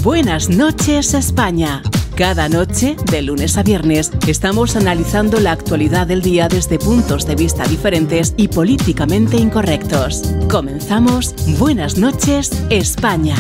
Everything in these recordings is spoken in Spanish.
Buenas noches, España. Cada noche, de lunes a viernes, estamos analizando la actualidad del día desde puntos de vista diferentes y políticamente incorrectos. Comenzamos Buenas noches, España.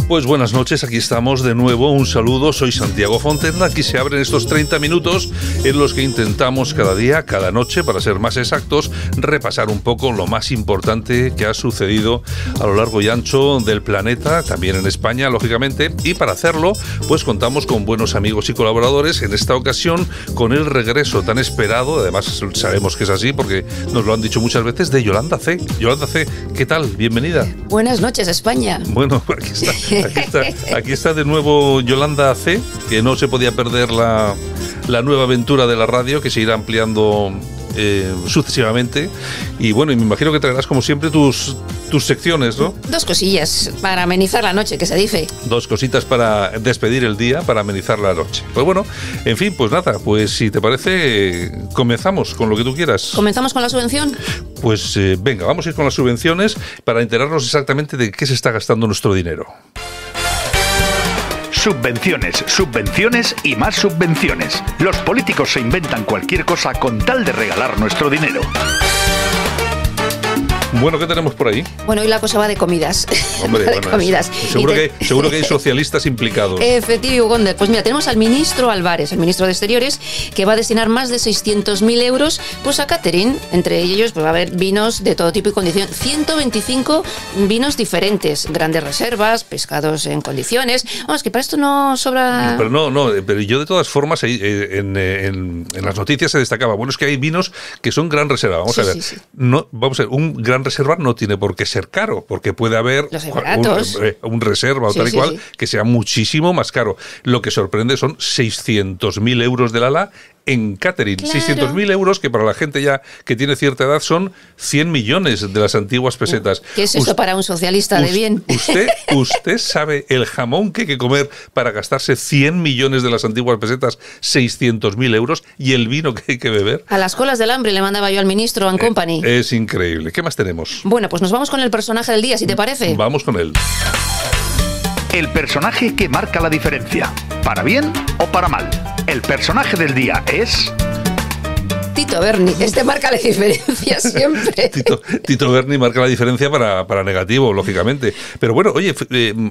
Pues buenas noches, aquí estamos de nuevo, un saludo, soy Santiago Fontenda, aquí se abren estos 30 minutos en los que intentamos cada día, cada noche, para ser más exactos, repasar un poco lo más importante que ha sucedido a lo largo y ancho del planeta, también en España, lógicamente, y para hacerlo, pues contamos con buenos amigos y colaboradores, en esta ocasión con el regreso tan esperado, además sabemos que es así porque nos lo han dicho muchas veces, de Yolanda C. Yolanda C., ¿qué tal? Bienvenida. Buenas noches, España. Bueno, aquí está. Aquí está de nuevo Yolanda C., que no se podía perder la nueva aventura de la radio, que se irá ampliando sucesivamente. Y bueno, y me imagino que traerás como siempre tus secciones, ¿no? Dos cosillas para amenizar la noche, que se dice. Dos cositas para despedir el día, para amenizar la noche. Pues bueno, en fin, pues nada, pues si te parece, comenzamos con lo que tú quieras. ¿Comenzamos con la subvención? Pues venga, vamos a ir con las subvenciones para enterarnos exactamente de qué se está gastando nuestro dinero. Subvenciones, subvenciones y más subvenciones. Los políticos se inventan cualquier cosa con tal de regalar nuestro dinero. Bueno, ¿qué tenemos por ahí? Bueno, hoy la cosa va de comidas. Hombre, de comidas. Seguro que hay socialistas implicados. Efectivo, Gondel. Pues mira, tenemos al ministro Álvarez, el ministro de Exteriores, que va a destinar más de 600.000 euros pues a catering. Entre ellos pues va a haber vinos de todo tipo y condición. 125 vinos diferentes, grandes reservas, pescados en condiciones. Vamos, que para esto no sobra... Pero yo de todas formas en las noticias se destacaba, bueno, es que hay vinos que son gran reserva. Vamos a ver. Sí. No, vamos a ver, un gran reserva no tiene por qué ser caro, porque puede haber un reserva o tal y cual que sea muchísimo más caro. Lo que sorprende son 600.000 euros del ala en catering. Claro. 600.000 euros, que para la gente ya que tiene cierta edad son 100 millones de las antiguas pesetas. ¿Qué es eso para un socialista de bien? ¿Usted sabe el jamón que hay que comer para gastarse 100 millones de las antiguas pesetas, 600.000 euros, y el vino que hay que beber? A las colas del hambre le mandaba yo al ministro and company. Es increíble. ¿Qué más tenemos? Bueno, pues nos vamos con el personaje del día, si te parece. Vamos con él. El personaje que marca la diferencia, para bien o para mal. El personaje del día es... Tito Berni. Este marca la diferencia siempre. Tito Berni marca la diferencia para negativo, lógicamente. Pero bueno, oye,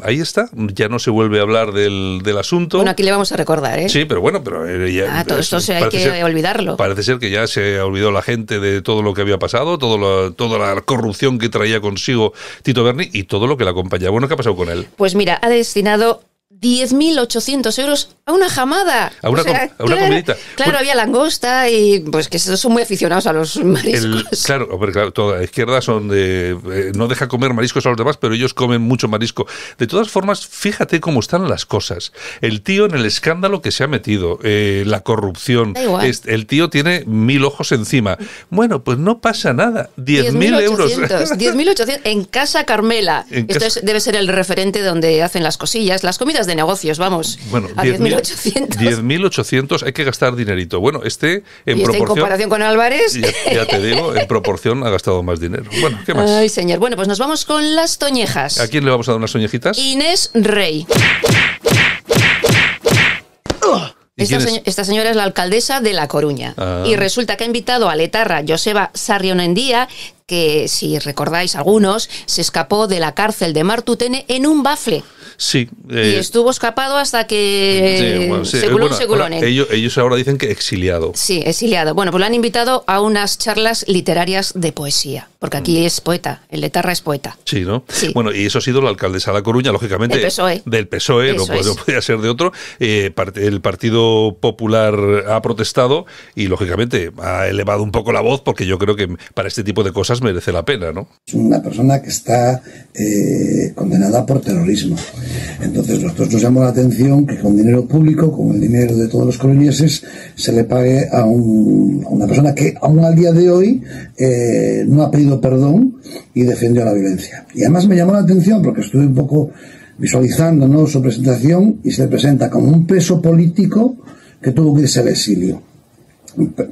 ahí está. Ya no se vuelve a hablar del asunto. Bueno, aquí le vamos a recordar, ¿eh? Sí, pero bueno, ya... todo esto hay que olvidarlo. Parece ser que ya se ha olvidado la gente de todo lo que había pasado, toda la corrupción que traía consigo Tito Berni y todo lo que le acompañaba. Bueno, ¿qué ha pasado con él? Pues mira, ha destinado 10.800 euros a una jamada. A una comidita. Claro, bueno, había langosta y pues que son muy aficionados a los mariscos. Claro, toda la izquierda son no deja comer mariscos a los demás, pero ellos comen mucho marisco. De todas formas, fíjate cómo están las cosas. El tío en el escándalo que se ha metido, la corrupción, el tío tiene 1.000 ojos encima. Bueno, pues no pasa nada. 10.000 euros. 10.800 en Casa Carmela. Debe ser el referente donde hacen las cosillas, las comidas de negocios, vamos. Bueno, a 10.800. 10.800 hay que gastar dinerito. Bueno, en comparación con Álvarez. Ya te digo, en proporción ha gastado más dinero. Bueno, ¿qué más? Ay, señor. Bueno, pues nos vamos con las toñejas. ¿A quién le vamos a dar unas toñejitas? Inés Rey. Esta señora es la alcaldesa de La Coruña. Y resulta que ha invitado al etarra Joseba Sarrionendía, que, si recordáis algunos, se escapó de la cárcel de Martutene en un bafle. Sí. Y estuvo escapado hasta que... Ellos ahora dicen que exiliado. Sí, exiliado. Bueno, pues lo han invitado a unas charlas literarias de poesía, porque aquí es poeta, el etarra es poeta. Sí, ¿no? Sí. Bueno, y eso ha sido la alcaldesa de La Coruña, lógicamente. Del PSOE, no podía ser de otro. El Partido Popular ha protestado y, lógicamente, ha elevado un poco la voz, porque yo creo que para este tipo de cosas merece la pena, ¿no? Es una persona que está condenada por terrorismo. Entonces nosotros nos llamó la atención que con dinero público, con el dinero de todos los coruñeses, se le pague a una persona que aún al día de hoy no ha pedido perdón y defendió la violencia. Y además me llamó la atención porque estuve un poco visualizando, ¿no?, su presentación, y se le presenta como un preso político que tuvo que irse al exilio.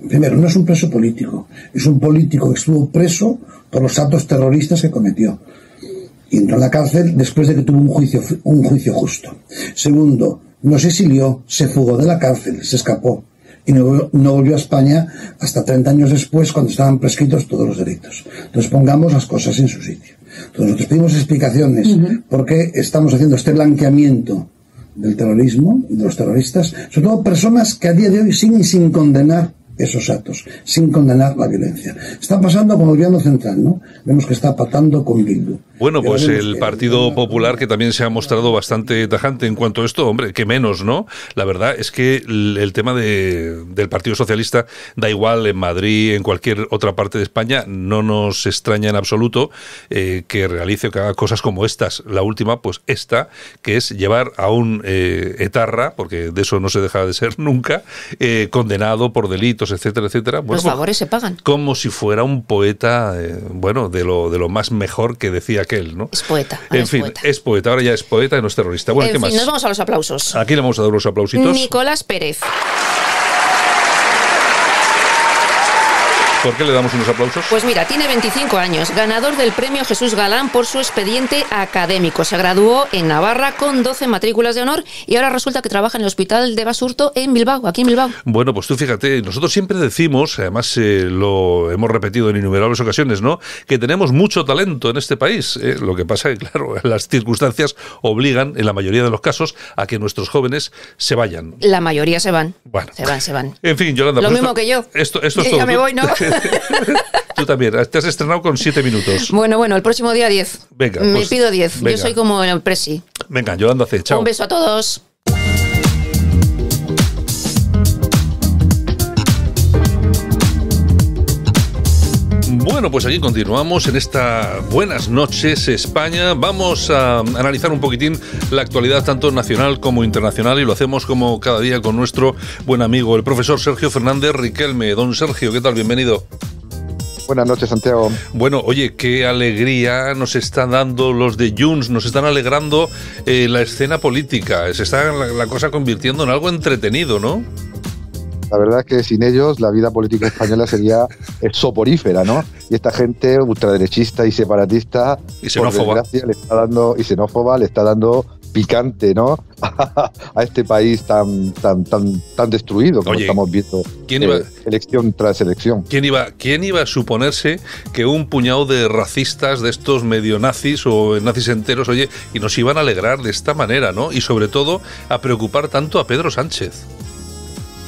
Primero, no es un preso político, es un político que estuvo preso por los actos terroristas que cometió. Y entró en la cárcel después de que tuvo un juicio justo. Segundo, no se exilió, se fugó de la cárcel, se escapó. Y no volvió a España hasta 30 años después, cuando estaban prescritos todos los delitos. Entonces pongamos las cosas en su sitio. Entonces nosotros pedimos explicaciones por qué estamos haciendo este blanqueamiento del terrorismo, de los terroristas, sobre todo personas que a día de hoy siguen sin condenar esos actos, sin condenar la violencia. Está pasando con el gobierno central, ¿no? Vemos que está pactando con Bildu. Bueno, pues el Partido Popular, que también se ha mostrado bastante tajante en cuanto a esto, hombre, que menos, ¿no? La verdad es que el tema del Partido Socialista da igual en Madrid, en cualquier otra parte de España, no nos extraña en absoluto que realice o que haga cosas como estas. La última, pues esta, que es llevar a un etarra, porque de eso no se deja de ser nunca, condenado por delitos, etcétera, etcétera. Bueno, los favores se pagan. Como si fuera un poeta, bueno, de lo más mejor que decía aquel, ¿no? Es poeta. En fin, es poeta. Ahora ya es poeta y no es terrorista. Bueno, ¿qué más? Nos vamos a los aplausos. Aquí le vamos a dar los aplausitos. Nicolás Pérez. ¿Por qué le damos unos aplausos? Pues mira, tiene 25 años, ganador del premio Jesús Galán por su expediente académico. Se graduó en Navarra con 12 matrículas de honor y ahora resulta que trabaja en el Hospital de Basurto en Bilbao, aquí en Bilbao. Bueno, pues tú fíjate, nosotros siempre decimos, además lo hemos repetido en innumerables ocasiones, ¿no?, que tenemos mucho talento en este país. Lo que pasa es que, claro, las circunstancias obligan, en la mayoría de los casos, a que nuestros jóvenes se vayan. La mayoría se van. Bueno. Se van. En fin, Yolanda. Lo mismo que yo. Esto es todo. Ya me voy, ¿no? Tú también, te has estrenado con 7 minutos. Bueno, el próximo día 10. Venga, me pues, pido 10. venga. Yo soy como el presi. Venga, Yolanda C. Chao. Un beso a todos. Bueno, pues aquí continuamos en esta Buenas noches España. Vamos a analizar un poquitín la actualidad tanto nacional como internacional y lo hacemos como cada día con nuestro buen amigo, el profesor Sergio Fernández Riquelme. Don Sergio, ¿qué tal? Bienvenido. Buenas noches, Santiago. Bueno, oye, qué alegría nos están dando los de Junts, nos están alegrando la escena política. Se está la cosa convirtiendo en algo entretenido, ¿no? La verdad es que sin ellos la vida política española sería soporífera, ¿no? Y esta gente ultraderechista y separatista, y xenófoba, por desgracia, y xenófoba, le está dando picante, ¿no? a este país tan destruido como estamos viendo. Elección tras elección. ¿Quién iba a suponerse que un puñado de racistas de estos medio nazis o nazis enteros, oye, y nos iban a alegrar de esta manera, ¿no? Y sobre todo a preocupar tanto a Pedro Sánchez.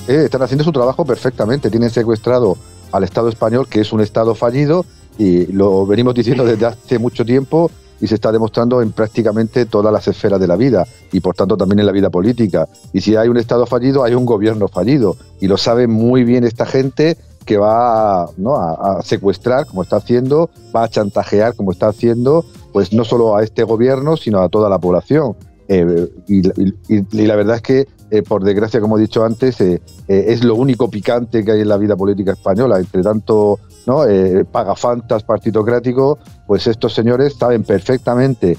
Están haciendo su trabajo perfectamente. Tienen secuestrado al Estado español, que es un Estado fallido, y lo venimos diciendo desde hace mucho tiempo y se está demostrando en prácticamente todas las esferas de la vida y por tanto también en la vida política. Y si hay un Estado fallido, hay un gobierno fallido. Y lo sabe muy bien esta gente que va a secuestrar, como está haciendo, va a chantajear, como está haciendo, pues no solo a este gobierno, sino a toda la población. Y la verdad es que, por desgracia, como he dicho antes, es lo único picante que hay en la vida política española. Entre tanto, ¿no?, pagafantas partitocráticos, pues estos señores saben perfectamente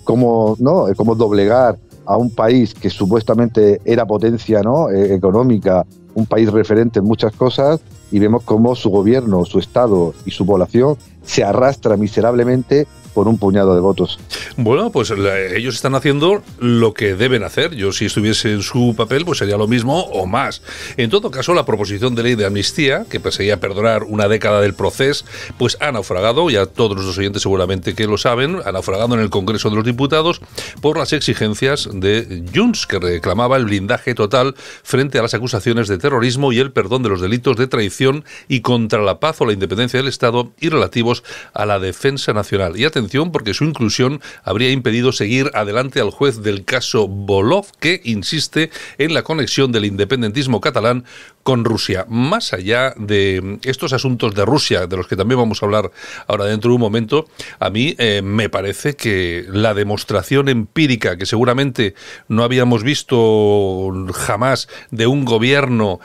cómo doblegar a un país que supuestamente era potencia, ¿no?, económica, un país referente en muchas cosas, y vemos cómo su gobierno, su Estado y su población se arrastra miserablemente por un puñado de votos. Bueno, pues ellos están haciendo lo que deben hacer. Yo, si estuviese en su papel, pues sería lo mismo o más. En todo caso, la proposición de ley de amnistía, que perseguía perdonar una década del proceso, pues ha naufragado, ya todos nuestros oyentes seguramente que lo saben, ha naufragado en el Congreso de los Diputados por las exigencias de Junts, que reclamaba el blindaje total frente a las acusaciones de terrorismo y el perdón de los delitos de traición y contra la paz o la independencia del Estado y relativos a la defensa nacional. Y atención, porque su inclusión habría impedido seguir adelante al juez del caso Volov, que insiste en la conexión del independentismo catalán con Rusia. Más allá de estos asuntos de Rusia, de los que también vamos a hablar ahora dentro de un momento, a mí me parece que la demostración empírica, que seguramente no habíamos visto jamás, de un gobierno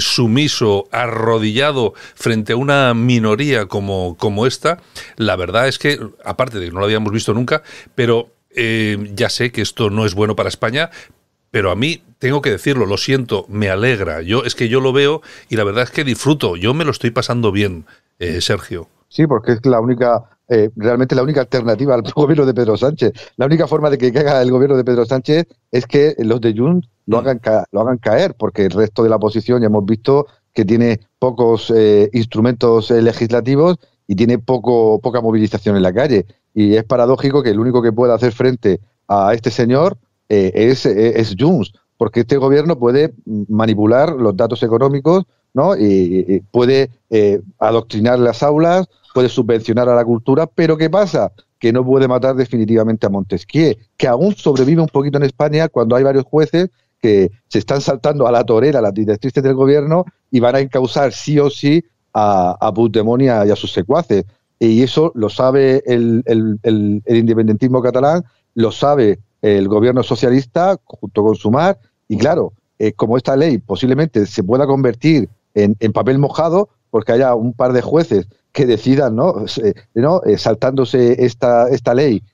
sumiso, arrodillado frente a una minoría como esta, la verdad es que, aparte de que no lo habíamos visto nunca, pero ya sé que esto no es bueno para España, pero a mí, tengo que decirlo, lo siento, me alegra. Es que yo lo veo y la verdad es que disfruto. Yo me lo estoy pasando bien, Sergio. Sí, porque es la única, realmente la única alternativa al gobierno de Pedro Sánchez. La única forma de que caiga el gobierno de Pedro Sánchez es que los de Junts lo hagan caer, porque el resto de la oposición ya hemos visto que tiene pocos instrumentos legislativos y tiene poca movilización en la calle. Y es paradójico que el único que pueda hacer frente a este señor es Junts, porque este gobierno puede manipular los datos económicos, ¿no? Y puede adoctrinar las aulas, puede subvencionar a la cultura, pero ¿qué pasa? Que no puede matar definitivamente a Montesquieu, que aún sobrevive un poquito en España cuando hay varios jueces que se están saltando a la torera las directrices del gobierno y van a encausar sí o sí a Puigdemont y a sus secuaces. Y eso lo sabe el independentismo catalán, lo sabe el gobierno socialista junto con Sumar, y claro, como esta ley posiblemente se pueda convertir en papel mojado, porque haya un par de jueces que decidan, saltándose esta ley,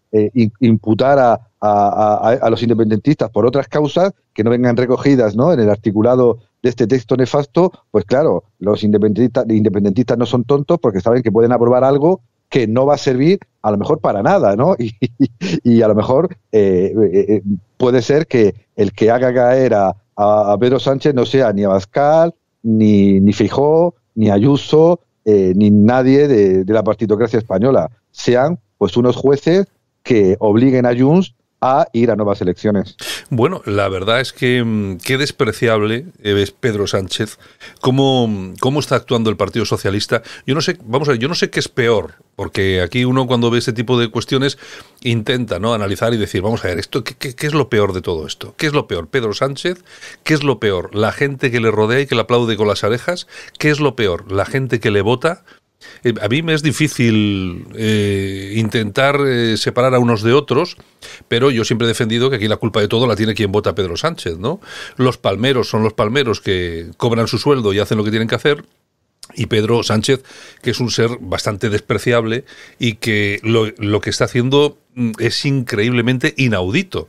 imputar a los independentistas por otras causas que no vengan recogidas, ¿no?, en el articulado de este texto nefasto, pues claro, los independentistas no son tontos porque saben que pueden aprobar algo que no va a servir a lo mejor para nada, ¿no? Y a lo mejor puede ser que el que haga caer a Pedro Sánchez no sea ni Abascal, ni Feijóo, ni Ayuso, ni nadie de la partitocracia española. Sean pues unos jueces que obliguen a Junts a ir a nuevas elecciones. Bueno, la verdad es que qué despreciable es Pedro Sánchez, cómo está actuando el Partido Socialista. Yo no sé qué es peor, porque aquí uno cuando ve este tipo de cuestiones intenta, ¿no?, analizar y decir, vamos a ver, esto ¿qué es lo peor de todo esto? ¿Qué es lo peor? ¿Pedro Sánchez? ¿Qué es lo peor? ¿La gente que le rodea y que le aplaude con las orejas? ¿Qué es lo peor? ¿La gente que le vota? A mí me es difícil intentar separar a unos de otros, pero yo siempre he defendido que aquí la culpa de todo la tiene quien vota a Pedro Sánchez, ¿no? Los palmeros son los palmeros que cobran su sueldo y hacen lo que tienen que hacer, y Pedro Sánchez, que es un ser bastante despreciable y que lo que está haciendo es increíblemente inaudito.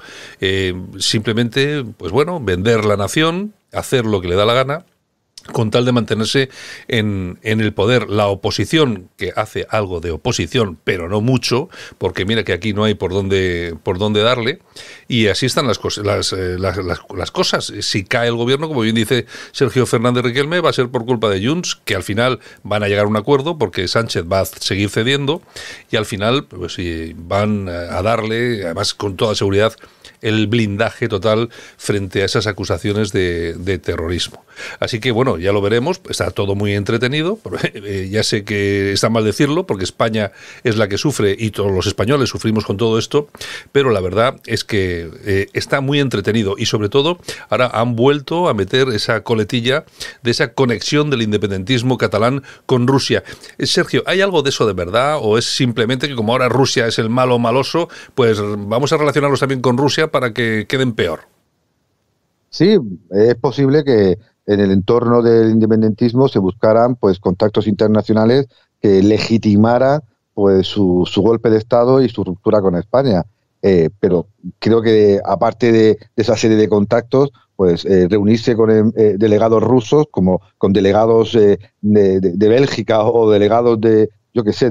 Simplemente, pues bueno, vender la nación, hacer lo que le da la gana, con tal de mantenerse en el poder. La oposición, que hace algo de oposición, pero no mucho, porque mira que aquí no hay por dónde darle, y así están las cosas. Si cae el gobierno, como bien dice Sergio Fernández Riquelme, va a ser por culpa de Junts, que al final van a llegar a un acuerdo, porque Sánchez va a seguir cediendo, y al final pues sí, van a darle, además con toda seguridad, el blindaje total frente a esas acusaciones de terrorismo. Así que bueno, ya lo veremos, está todo muy entretenido, ya sé que está mal decirlo, porque España es la que sufre y todos los españoles sufrimos con todo esto, pero la verdad es que está muy entretenido, y sobre todo ahora han vuelto a meter esa coletilla de esa conexión del independentismo catalán con Rusia. Sergio, ¿hay algo de eso de verdad, o es simplemente que como ahora Rusia es el malo maloso, pues vamos a relacionarlos también con Rusia para que queden peor? Sí, es posible que en el entorno del independentismo se buscaran pues contactos internacionales que legitimaran pues su golpe de Estado y su ruptura con España. Pero creo que aparte de esa serie de contactos, pues reunirse con delegados rusos, como con delegados de Bélgica o delegados de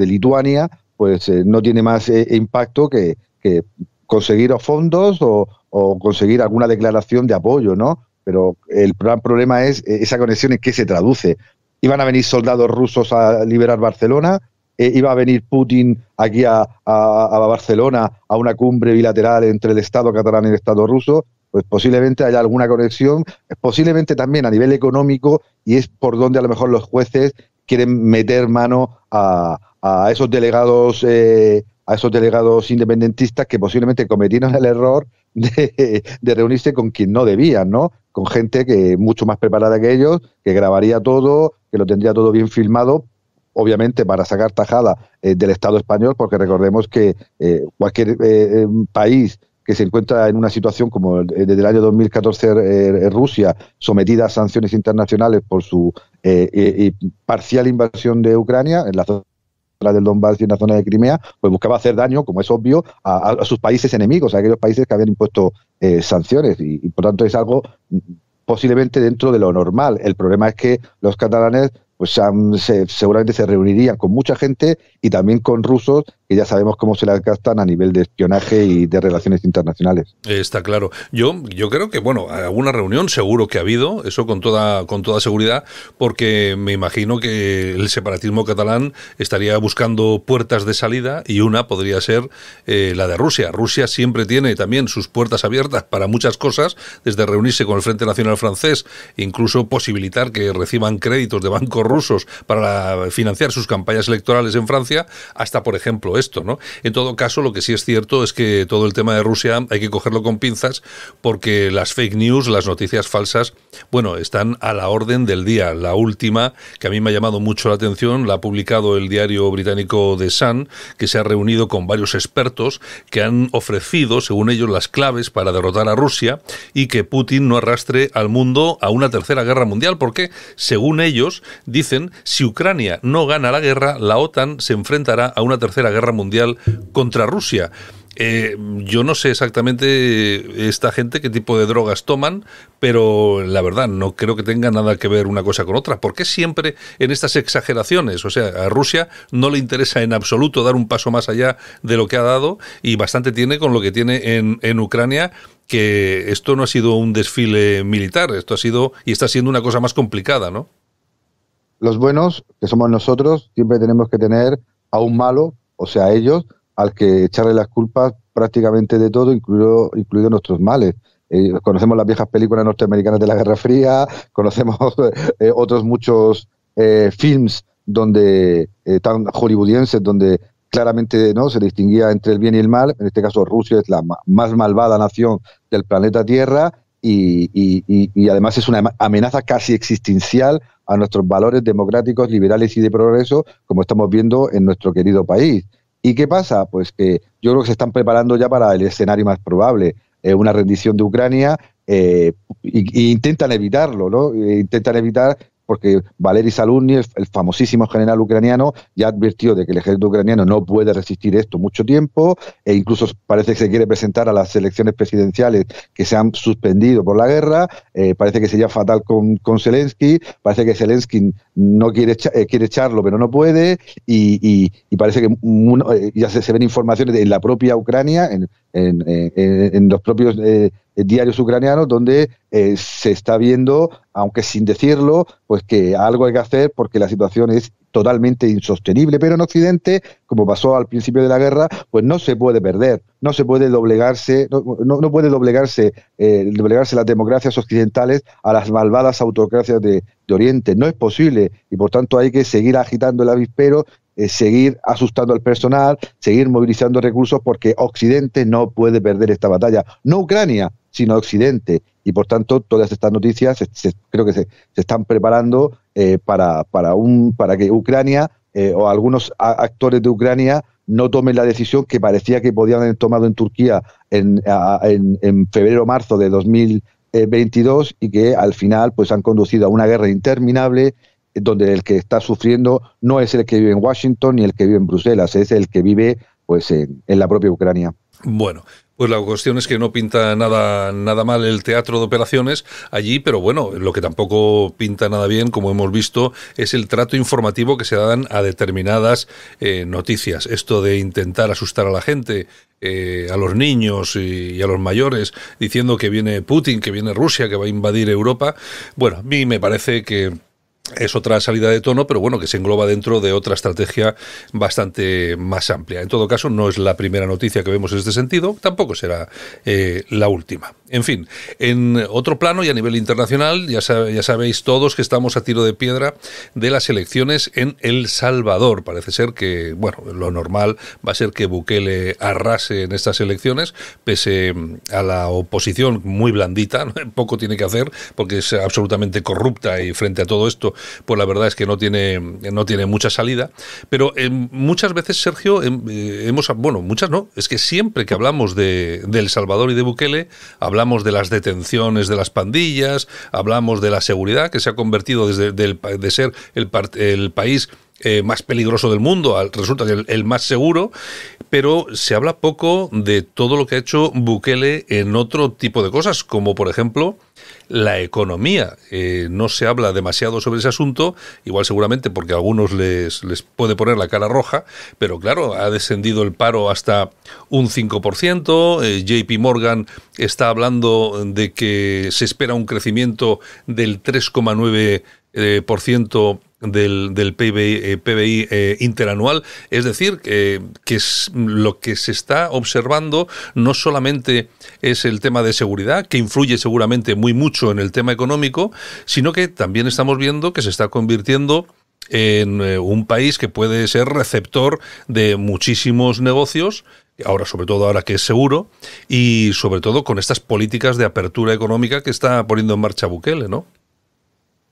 Lituania, pues no tiene más impacto que conseguir fondos o conseguir alguna declaración de apoyo, ¿no? Pero el gran problema es esa conexión en qué se traduce. Iban a venir soldados rusos a liberar Barcelona, iba a venir Putin aquí a Barcelona a una cumbre bilateral entre el Estado catalán y el Estado ruso. Pues posiblemente haya alguna conexión, posiblemente también a nivel económico, y es por donde a lo mejor los jueces quieren meter mano a esos delegados independentistas que posiblemente cometieron el error de reunirse con quien no debían, ¿no? Con gente que mucho más preparada que ellos, que grabaría todo, que lo tendría todo bien filmado, obviamente para sacar tajada del Estado español, porque recordemos que cualquier país que se encuentra en una situación como desde el año 2014 Rusia, sometida a sanciones internacionales por su parcial invasión de Ucrania, en la zona zona del Donbass y en la zona de Crimea, pues buscaba hacer daño, como es obvio, a sus países enemigos, a aquellos países que habían impuesto sanciones, y por tanto es algo posiblemente dentro de lo normal. El problema es que los catalanes pues seguramente se reunirían con mucha gente y también con rusos, que ya sabemos cómo se las gastan a nivel de espionaje y de relaciones internacionales. Está claro. Yo creo que, bueno, alguna reunión seguro que ha habido, eso con toda seguridad, porque me imagino que el separatismo catalán estaría buscando puertas de salida y una podría ser la de Rusia. Rusia siempre tiene también sus puertas abiertas para muchas cosas, desde reunirse con el Frente Nacional Francés, incluso posibilitar que reciban créditos de bancos rusos para financiar sus campañas electorales en Francia, hasta, por ejemplo, esto, ¿no? En todo caso, lo que sí es cierto es que todo el tema de Rusia hay que cogerlo con pinzas, porque las fake news, las noticias falsas, bueno, están a la orden del día. La última, que a mí me ha llamado mucho la atención, la ha publicado el diario británico The Sun, que se ha reunido con varios expertos que han ofrecido, según ellos, las claves para derrotar a Rusia y que Putin no arrastre al mundo a una tercera guerra mundial, porque, según ellos, dicen, si Ucrania no gana la guerra, la OTAN se enfrentará a una tercera guerra mundial contra Rusia. Yo no sé exactamente esta gente qué tipo de drogas toman, pero la verdad no creo que tenga nada que ver una cosa con otra. ¿Por qué siempre en estas exageraciones? O sea, a Rusia no le interesa en absoluto dar un paso más allá de lo que ha dado, y bastante tiene con lo que tiene en Ucrania, que esto no ha sido un desfile militar, esto ha sido y está siendo una cosa más complicada, ¿no? Los buenos, que somos nosotros, siempre tenemos que tener a un malo, o sea, a ellos, al que echarle las culpas prácticamente de todo, incluido nuestros males. Conocemos las viejas películas norteamericanas de la Guerra Fría, conocemos otros muchos films donde tan hollywoodienses, donde claramente no se distinguía entre el bien y el mal. En este caso, Rusia es la más malvada nación del planeta Tierra, y además es una amenaza casi existencial a nuestros valores democráticos, liberales y de progreso, como estamos viendo en nuestro querido país. ¿Y qué pasa? Pues que yo creo que se están preparando ya para el escenario más probable, una rendición de Ucrania, e intentan evitarlo, ¿no? Intentan evitar, porque Valery Zaluzny, el famosísimo general ucraniano, ya advirtió de que el ejército ucraniano no puede resistir esto mucho tiempo, e incluso parece que se quiere presentar a las elecciones presidenciales que se han suspendido por la guerra. Parece que sería fatal con Zelensky, parece que Zelensky no quiere echarlo, pero no puede, y parece que ya se ven informaciones en la propia Ucrania, en los propios diarios ucranianos, donde se está viendo, aunque sin decirlo, pues que algo hay que hacer, porque la situación es totalmente insostenible. Pero en Occidente, como pasó al principio de la guerra, pues no se puede perder, no se puede doblegarse, no puede doblegarse las democracias occidentales a las malvadas autocracias de Oriente. No es posible, y por tanto hay que seguir agitando el avispero, seguir asustando al personal, seguir movilizando recursos, porque Occidente no puede perder esta batalla. No Ucrania, sino Occidente. Y por tanto, todas estas noticias creo que se están preparando para que Ucrania o algunos actores de Ucrania no tomen la decisión que parecía que podían haber tomado en Turquía en febrero o marzo de 2022, y que al final pues han conducido a una guerra interminable, donde el que está sufriendo no es el que vive en Washington ni el que vive en Bruselas, es el que vive pues en la propia Ucrania. Bueno, pues la cuestión es que no pinta nada mal el teatro de operaciones allí, pero bueno, lo que tampoco pinta nada bien, como hemos visto, es el trato informativo que se dan a determinadas noticias. Esto de intentar asustar a la gente, a los niños y a los mayores, diciendo que viene Putin, que viene Rusia, que va a invadir Europa. Bueno, a mí me parece que es otra salida de tono, pero bueno, que se engloba dentro de otra estrategia bastante más amplia. En todo caso, no es la primera noticia que vemos en este sentido, tampoco será la última. En fin, en otro plano y a nivel internacional, ya sabéis todos que estamos a tiro de piedra de las elecciones en El Salvador. Parece ser que, bueno, lo normal va a ser que Bukele arrase en estas elecciones, pese a la oposición muy blandita, ¿no? Poco tiene que hacer, porque es absolutamente corrupta, y frente a todo esto, pues la verdad es que no tiene mucha salida. Pero muchas veces, Sergio, muchas no, es que siempre que hablamos de El Salvador y de Bukele, hablamos de las detenciones de las pandillas, hablamos de la seguridad, que se ha convertido de ser el país más peligroso del mundo, resulta que el más seguro, pero se habla poco de todo lo que ha hecho Bukele en otro tipo de cosas, como por ejemplo la economía. No se habla demasiado sobre ese asunto, igual seguramente porque a algunos les puede poner la cara roja, pero claro, ha descendido el paro hasta un 5%, JP Morgan está hablando de que se espera un crecimiento del 3,9% del PBI interanual, es decir, que es lo que se está observando no solamente es el tema de seguridad, que influye seguramente muy mucho en el tema económico, sino que también estamos viendo que se está convirtiendo en un país que puede ser receptor de muchísimos negocios, ahora sobre todo ahora que es seguro, y sobre todo con estas políticas de apertura económica que está poniendo en marcha Bukele, ¿no?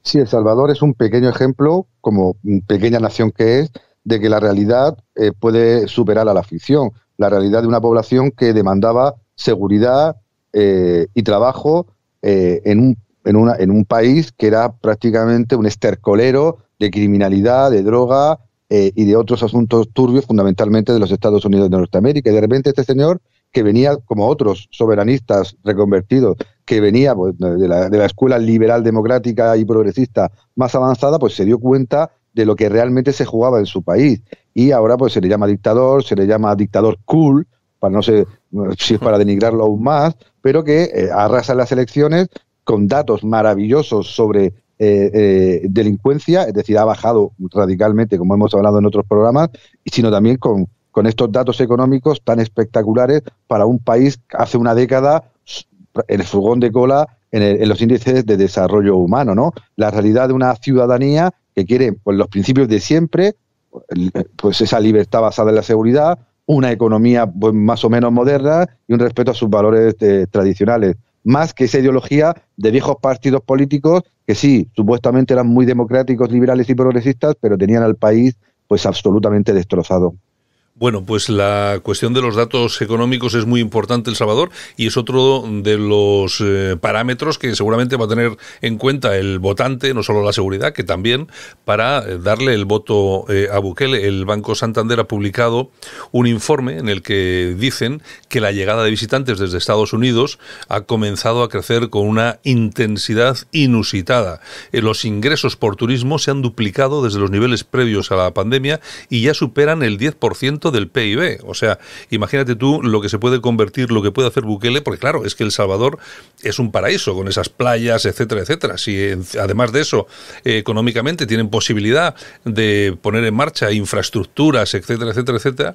Sí, El Salvador es un pequeño ejemplo, como pequeña nación que es, de que la realidad puede superar a la ficción. La realidad de una población que demandaba seguridad y trabajo en un país que era prácticamente un estercolero de criminalidad, de droga y de otros asuntos turbios, fundamentalmente de los Estados Unidos de Norteamérica. Y de repente este señor, que venía, como otros soberanistas reconvertidos, que venía pues, de la escuela liberal democrática y progresista más avanzada, pues se dio cuenta de lo que realmente se jugaba en su país. Y ahora pues se le llama dictador cool, para no sé si es para denigrarlo aún más, pero que arrasa las elecciones con datos maravillosos sobre delincuencia, es decir, ha bajado radicalmente, como hemos hablado en otros programas, sino también con estos datos económicos tan espectaculares para un país que hace una década en el furgón de cola en los índices de desarrollo humano, ¿no? La realidad de una ciudadanía que quiere pues, los principios de siempre, pues esa libertad basada en la seguridad, una economía pues, más o menos moderna y un respeto a sus valores tradicionales, más que esa ideología de viejos partidos políticos que sí, supuestamente eran muy democráticos, liberales y progresistas, pero tenían al país pues absolutamente destrozado. Bueno, pues la cuestión de los datos económicos es muy importante en El Salvador y es otro de los parámetros que seguramente va a tener en cuenta el votante, no solo la seguridad, que también para darle el voto a Bukele. El Banco Santander ha publicado un informe en el que dicen que la llegada de visitantes desde Estados Unidos ha comenzado a crecer con una intensidad inusitada. Los ingresos por turismo se han duplicado desde los niveles previos a la pandemia y ya superan el 10% del PIB. O sea, imagínate tú lo que se puede convertir, lo que puede hacer Bukele, porque claro, es que El Salvador es un paraíso con esas playas, etcétera, etcétera. Si además de eso, económicamente tienen posibilidad de poner en marcha infraestructuras, etcétera, etcétera, etcétera,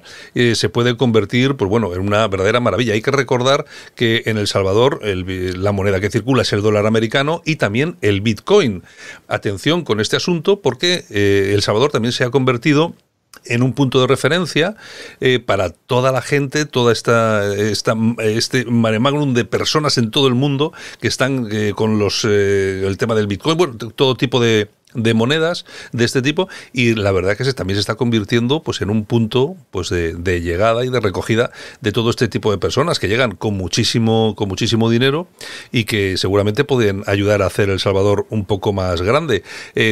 se puede convertir, pues bueno, en una verdadera maravilla. Hay que recordar que en El Salvador la moneda que circula es el dólar americano y también el Bitcoin. Atención con este asunto porque El Salvador también se ha convertido en un punto de referencia para toda la gente, toda este mare magnum de personas en todo el mundo que están con el tema del Bitcoin, bueno, todo tipo de monedas de este tipo, y la verdad que también se está convirtiendo pues en un punto pues de llegada y de recogida de todo este tipo de personas que llegan con muchísimo dinero y que seguramente pueden ayudar a hacer El Salvador un poco más grande.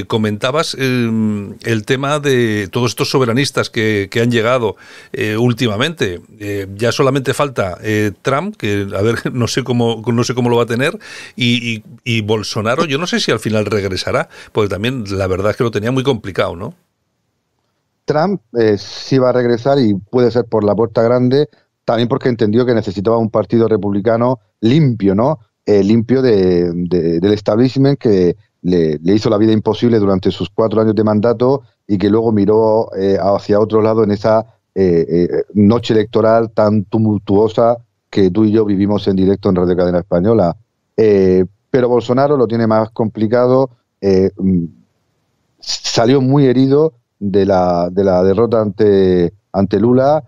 Comentabas el tema de todos estos soberanistas que han llegado últimamente. Ya solamente falta Trump, que a ver, no sé cómo lo va a tener, y Bolsonaro. Yo no sé si al final regresará, porque también la verdad es que lo tenía muy complicado, ¿no? Trump sí va a regresar y puede ser por la puerta grande, también porque entendió que necesitaba un partido republicano limpio, ¿no? Limpio del establishment que le hizo la vida imposible durante sus 4 años de mandato y que luego miró hacia otro lado en esa noche electoral tan tumultuosa que tú y yo vivimos en directo en Radio Cadena Española. Pero Bolsonaro lo tiene más complicado. Salió muy herido de la derrota ante Lula,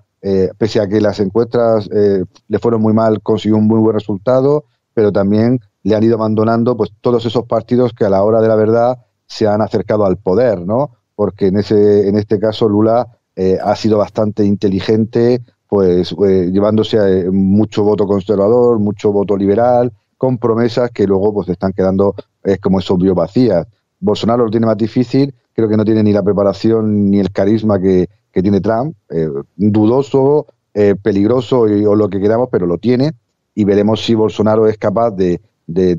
pese a que las encuestas le fueron muy mal, consiguió un muy buen resultado, pero también le han ido abandonando pues todos esos partidos que a la hora de la verdad se han acercado al poder, ¿no? Porque en este caso Lula ha sido bastante inteligente, pues llevándose mucho voto conservador, mucho voto liberal, con promesas que luego pues están quedando, como es obvio, vacías. Bolsonaro lo tiene más difícil, creo que no tiene ni la preparación ni el carisma que tiene Trump, dudoso, peligroso o lo que queramos, pero lo tiene, y veremos si Bolsonaro es capaz de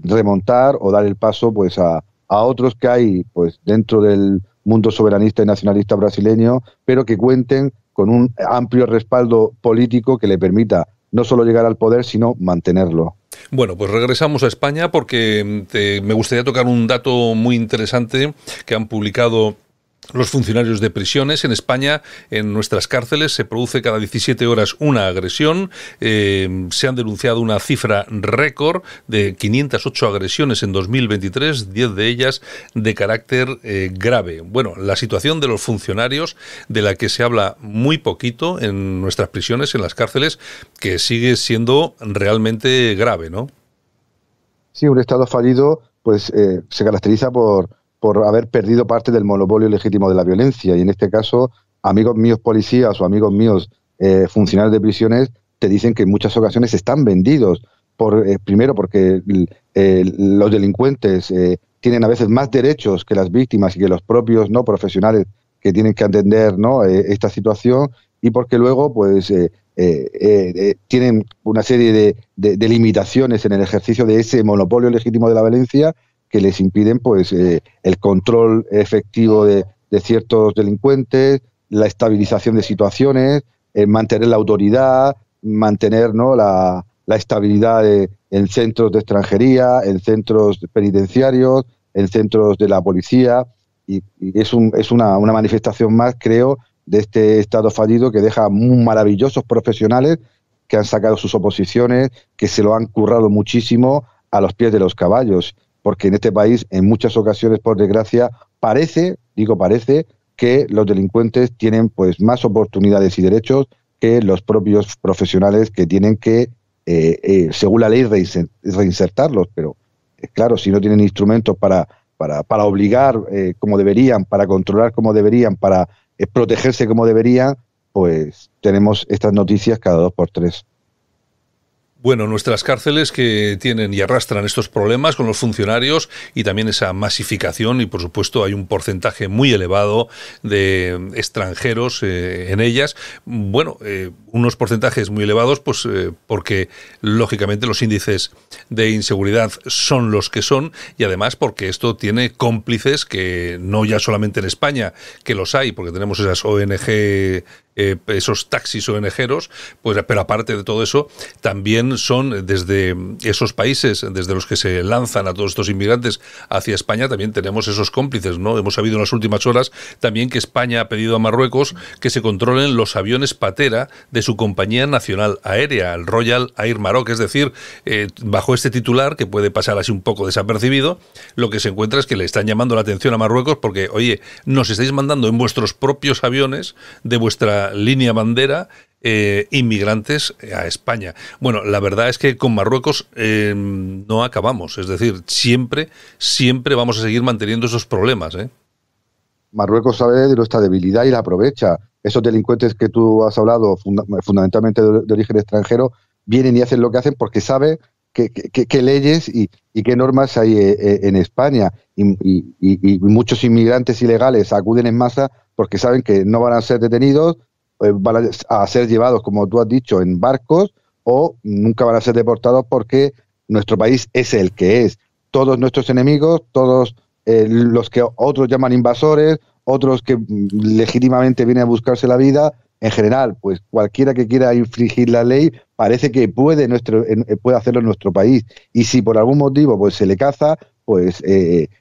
remontar o dar el paso pues a otros que hay pues dentro del mundo soberanista y nacionalista brasileño, pero que cuenten con un amplio respaldo político que le permita no solo llegar al poder, sino mantenerlo. Bueno, pues regresamos a España porque me gustaría tocar un dato muy interesante que han publicado los funcionarios de prisiones. En España, en nuestras cárceles, se produce cada 17 horas una agresión. Se han denunciado una cifra récord de 508 agresiones en 2023, 10 de ellas de carácter grave. Bueno, la situación de los funcionarios, de la que se habla muy poquito en nuestras prisiones, en las cárceles, que sigue siendo realmente grave, ¿no? Sí, un Estado fallido pues se caracteriza por haber perdido parte del monopolio legítimo de la violencia. Y en este caso, amigos míos policías o amigos míos funcionarios de prisiones te dicen que en muchas ocasiones están vendidos. Primero porque los delincuentes tienen a veces más derechos que las víctimas y que los propios no profesionales que tienen que atender esta situación, y porque luego pues tienen una serie de limitaciones en el ejercicio de ese monopolio legítimo de la violencia que les impiden pues el control efectivo de ciertos delincuentes, la estabilización de situaciones, mantener la autoridad, mantener la estabilidad en centros de extranjería, en centros penitenciarios, en centros de la policía, y es una manifestación más, creo, de este Estado fallido que deja muy maravillosos profesionales que han sacado sus oposiciones, que se lo han currado muchísimo a los pies de los caballos. Porque en este país, en muchas ocasiones, por desgracia, parece que los delincuentes tienen pues más oportunidades y derechos que los propios profesionales que tienen que, según la ley, reinsertarlos. Pero, claro, si no tienen instrumentos para obligar como deberían, para controlar como deberían, para protegerse como deberían, pues tenemos estas noticias cada 2 por 3. Bueno, nuestras cárceles que tienen y arrastran estos problemas con los funcionarios y también esa masificación, y por supuesto hay un porcentaje muy elevado de extranjeros en ellas. Bueno, unos porcentajes muy elevados pues porque lógicamente los índices de inseguridad son los que son, y además porque esto tiene cómplices que no ya solamente en España, que los hay, porque tenemos esas ONG, esos taxis ONGeros, pues, pero aparte de todo eso, también son desde esos países, desde los que se lanzan a todos estos inmigrantes hacia España, también tenemos esos cómplices, ¿no? Hemos sabido en las últimas horas también que España ha pedido a Marruecos que se controlen los aviones patera de su compañía nacional aérea, el Royal Air Maroc. Es decir, bajo este titular, que puede pasar así un poco desapercibido, lo que se encuentra es que le están llamando la atención a Marruecos porque, oye, nos estáis mandando en vuestros propios aviones de vuestra línea bandera inmigrantes a España. Bueno, la verdad es que con Marruecos no acabamos, es decir, siempre vamos a seguir manteniendo esos problemas. Marruecos sabe de nuestra debilidad y la aprovecha. Esos delincuentes que tú has hablado, fundamentalmente de origen extranjero, vienen y hacen lo que hacen porque sabe qué leyes y qué normas hay en España, y muchos inmigrantes ilegales acuden en masa porque saben que no van a ser detenidos, van a ser llevados, como tú has dicho, en barcos, o nunca van a ser deportados porque nuestro país es el que es. Todos nuestros enemigos, todos los que otros llaman invasores, otros que legítimamente vienen a buscarse la vida, en general, pues cualquiera que quiera infringir la ley parece que puede hacerlo en nuestro país. Y si por algún motivo pues se le caza, pues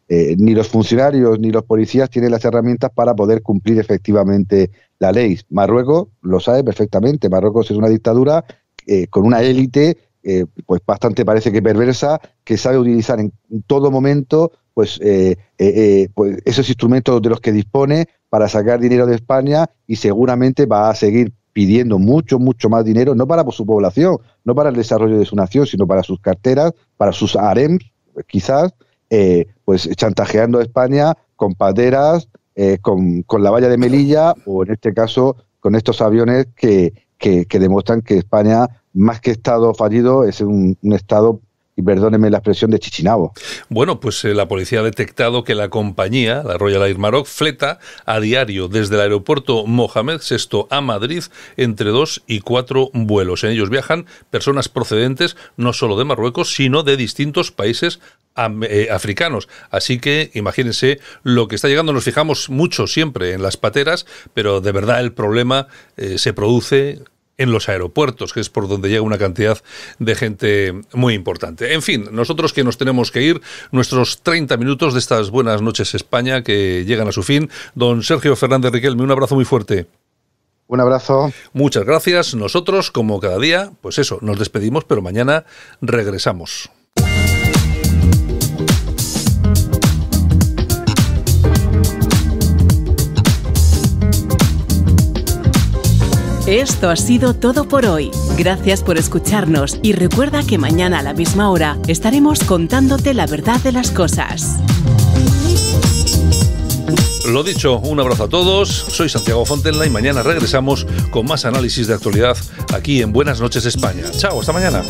ni los funcionarios ni los policías tienen las herramientas para poder cumplir efectivamente la ley. Marruecos lo sabe perfectamente. Marruecos es una dictadura con una élite pues bastante, parece que perversa, que sabe utilizar en todo momento pues esos instrumentos de los que dispone para sacar dinero de España, y seguramente va a seguir pidiendo mucho más dinero, no para su población, no para el desarrollo de su nación, sino para sus carteras, para sus harems, quizás, pues chantajeando a España con pateras, con la valla de Melilla, o en este caso con estos aviones que demuestran que España, más que Estado fallido, es un Estado y perdónenme la expresión, de Chichinabo. Bueno, pues la policía ha detectado que la compañía, la Royal Air Maroc, fleta a diario desde el aeropuerto Mohamed VI a Madrid entre 2 y 4 vuelos. En ellos viajan personas procedentes no solo de Marruecos, sino de distintos países africanos. Así que imagínense lo que está llegando. Nos fijamos mucho siempre en las pateras, pero de verdad el problema se produce en los aeropuertos, que es por donde llega una cantidad de gente muy importante. En fin, nosotros que nos tenemos que ir, nuestros 30 minutos de estas Buenas noches España que llegan a su fin. Don Sergio Fernández Riquelme, un abrazo muy fuerte. Un abrazo. Muchas gracias. Nosotros, como cada día, pues eso, nos despedimos, pero mañana regresamos. Esto ha sido todo por hoy. Gracias por escucharnos y recuerda que mañana a la misma hora estaremos contándote la verdad de las cosas. Lo dicho, un abrazo a todos. Soy Santiago Fontenla y mañana regresamos con más análisis de actualidad aquí en Buenas noches España. Chao, hasta mañana.